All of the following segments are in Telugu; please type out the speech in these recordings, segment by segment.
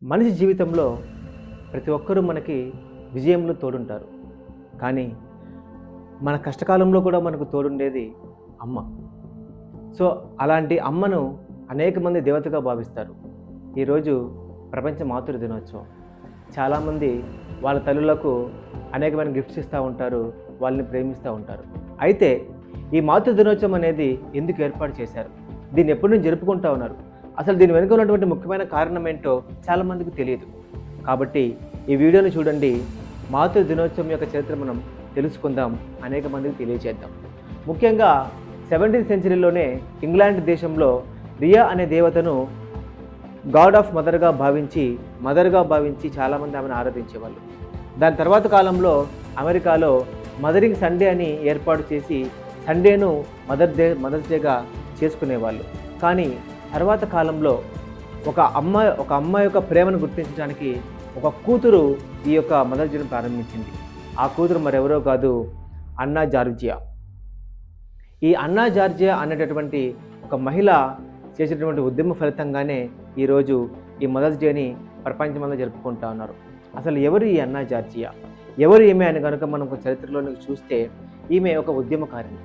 మనిషి జీవితంలో ప్రతి ఒక్కరూ మనకి విజయంలో తోడుంటారు. కానీ మన కష్టకాలంలో కూడా మనకు తోడుండేది అమ్మ. సో అలాంటి అమ్మను అనేక మంది దేవతగా భావిస్తారు. ఈరోజు ప్రపంచ మాతృ దినోత్సవం. చాలామంది వాళ్ళ తల్లులకు అనేకమైన గిఫ్ట్స్ ఇస్తూ ఉంటారు, వాళ్ళని ప్రేమిస్తూ ఉంటారు. అయితే ఈ మాతృ దినోత్సవం అనేది ఎందుకు ఏర్పాటు చేశారు? దీన్ని ఎప్పటి నుంచి జరుపుకుంటూ ఉన్నారు? అసలు దీని వెనుక ఉన్నటువంటి ముఖ్యమైన కారణం ఏంటో చాలామందికి తెలియదు. కాబట్టి ఈ వీడియోని చూడండి, మాతృ దినోత్సవం యొక్క చరిత్ర మనం తెలుసుకుందాం, అనేక మందికి తెలియజేద్దాం. ముఖ్యంగా 17th సెంచరీలోనే ఇంగ్లాండ్ దేశంలో రియా అనే దేవతను గాడ్ ఆఫ్ మదర్గా భావించి చాలామంది ఆమెను ఆరాధించేవాళ్ళు. దాని తర్వాత కాలంలో అమెరికాలో మదరింగ్ సండే అని ఏర్పాటు చేసి సండేను మదర్స్ డేగా చేసుకునేవాళ్ళు. కానీ తర్వాత కాలంలో ఒక అమ్మాయి యొక్క ప్రేమను గుర్తించడానికి ఒక కూతురు ఈ యొక్క మదర్స్ డేను ప్రారంభించింది. ఆ కూతురు మరెవరో కాదు, అన్నా జార్జియా. ఈ అన్నా జార్జియా అనేటటువంటి ఒక మహిళ చేసేటటువంటి ఉద్యమ ఫలితంగానే ఈరోజు ఈ మదర్స్ డేని ప్రపంచమంతా జరుపుకుంటా ఉన్నారు. అసలు ఎవరు ఈ అన్నా జార్జియా? ఎవరు ఈమె అని కనుక మనం ఒక చరిత్రలోనికి చూస్తే, ఈమె ఒక ఉద్యమకారిణి.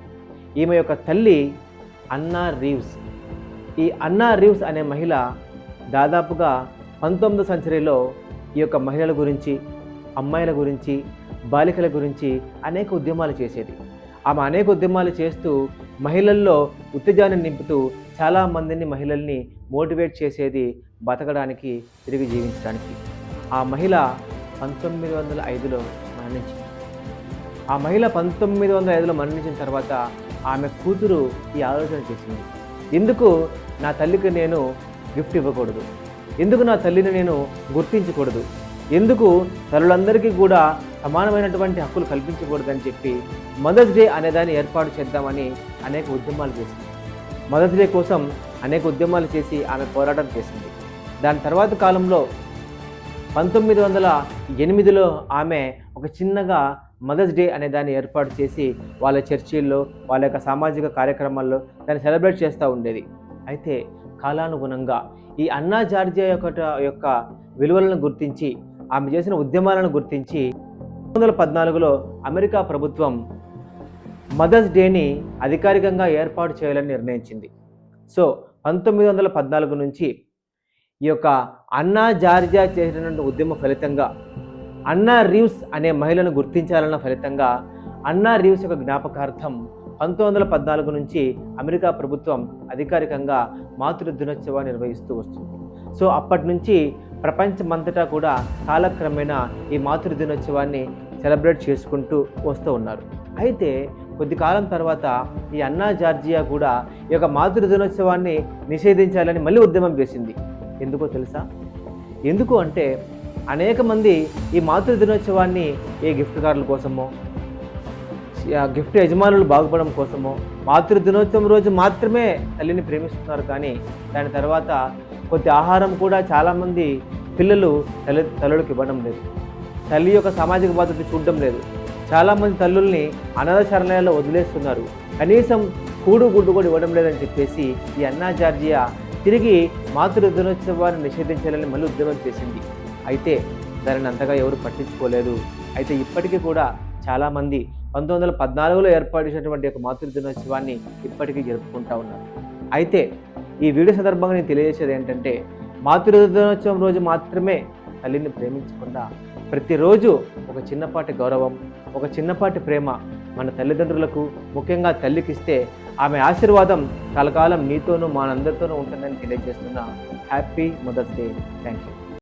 ఈమె యొక్క తల్లి అన్నా రీవ్స్. ఈ అన్నా రీవ్స్ అనే మహిళ దాదాపుగా 19వ సెంచరీలో ఈ యొక్క మహిళల గురించి, అమ్మాయిల గురించి, బాలికల గురించి అనేక ఉద్యమాలు చేసేది. ఆమె అనేక ఉద్యమాలు చేస్తూ మహిళల్లో ఉత్తేజాన్ని నింపుతూ చాలామందిని మహిళల్ని మోటివేట్ చేసేది బతకడానికి, తిరిగి జీవించడానికి. ఆ మహిళ 1905లో మరణించింది. ఆ మహిళ 1905లో మరణించిన తర్వాత ఆమె కూతురు ఈ ఆలోచన చేసింది. ఎందుకు నా తల్లికి నేను గిఫ్ట్ ఇవ్వకూడదు? ఎందుకు నా తల్లిని నేను గుర్తించకూడదు? ఎందుకు తల్లులందరికీ కూడా సమానమైనటువంటి హక్కులు కల్పించకూడదని చెప్పి మదర్స్ డే అనేదాన్ని ఏర్పాటు చేద్దామని అనేక ఉద్యమాలు చేసింది. మదర్స్ డే కోసం అనేక ఉద్యమాలు చేసి ఆమె పోరాటం చేసింది. దాని తర్వాత కాలంలో 1908లో ఆమె ఒక చిన్నగా మదర్స్ డే అనే దాన్ని ఏర్పాటు చేసి వాళ్ళ చర్చిల్లో, వాళ్ళ యొక్క సామాజిక కార్యక్రమాల్లో దాన్ని సెలబ్రేట్ చేస్తూ ఉండేది. అయితే కాలానుగుణంగా ఈ అన్నా జార్జియా యొక్క విలువలను గుర్తించి, ఆమె చేసిన ఉద్యమాలను గుర్తించి 1914లో అమెరికా ప్రభుత్వం మదర్స్ డేని అధికారికంగా ఏర్పాటు చేయాలని నిర్ణయించింది. సో 1914 నుంచి ఈ యొక్క అన్నా జార్జియా చేసినటువంటి ఉద్యమ ఫలితంగా, అన్నా రీవ్స్ అనే మహిళను గుర్తించాలన్న ఫలితంగా అన్నా రీవ్స్ యొక్క జ్ఞాపకార్థం 1914 నుంచి అమెరికా ప్రభుత్వం అధికారికంగా మాతృ దినోత్సవాన్ని నిర్వహిస్తూ వస్తుంది. సో అప్పటి నుంచి ప్రపంచమంతటా కూడా కాలక్రమేణా ఈ మాతృ దినోత్సవాన్ని సెలబ్రేట్ చేసుకుంటూ వస్తూ ఉన్నారు. అయితే కొద్ది కాలం తర్వాత ఈ అన్నా జార్జియా కూడా ఈ యొక్క మాతృ దినోత్సవాన్ని నిషేధించాలని మళ్ళీ ఉద్యమం చేసింది. ఎందుకో తెలుసా? ఎందుకు అంటే అనేక మంది ఈ మాతృ దినోత్సవాన్ని ఏ గిఫ్ట్ కార్డుల కోసమో, గిఫ్ట్ యజమానులు బాగుపడడం కోసమో మాతృ దినోత్సవం రోజు మాత్రమే తల్లిని ప్రేమిస్తున్నారు. కానీ దాని తర్వాత కొద్ది ఆహారం కూడా చాలామంది పిల్లలు తల్లులకు ఇవ్వడం లేదు. తల్లి యొక్క సామాజిక బాధ్యత చూడడం లేదు. చాలామంది తల్లుల్ని అనాథ శరణాలయాల్లో వదిలేస్తున్నారు. కనీసం కూడు గుడ్డు కూడా ఇవ్వడం లేదని చెప్పేసి ఈ అన్నా జార్జియా తిరిగి మాతృ దినోత్సవాన్ని నిషేధించాలని మళ్ళీ ఉద్యమం చేసింది. అయితే దానిని అంతగా ఎవరు పట్టించుకోలేదు. అయితే ఇప్పటికీ కూడా చాలామంది 1914లో ఏర్పాటు చేసినటువంటి ఒక మాతృ దినోత్సవాన్ని ఇప్పటికీ జరుపుకుంటూ ఉన్నారు. అయితే ఈ వీడియో సందర్భంగా నేను తెలియజేసేది ఏంటంటే, మాతృ దినోత్సవం రోజు మాత్రమే తల్లిని ప్రేమించకుండా ప్రతిరోజు ఒక చిన్నపాటి గౌరవం, ఒక చిన్నపాటి ప్రేమ మన తల్లిదండ్రులకు, ముఖ్యంగా తల్లికి ఇస్తే ఆమె ఆశీర్వాదం కలకాలం నీతోనూ మనందరితోనూ ఉంటుందని తెలియజేస్తున్న happy mother's day. Thank you.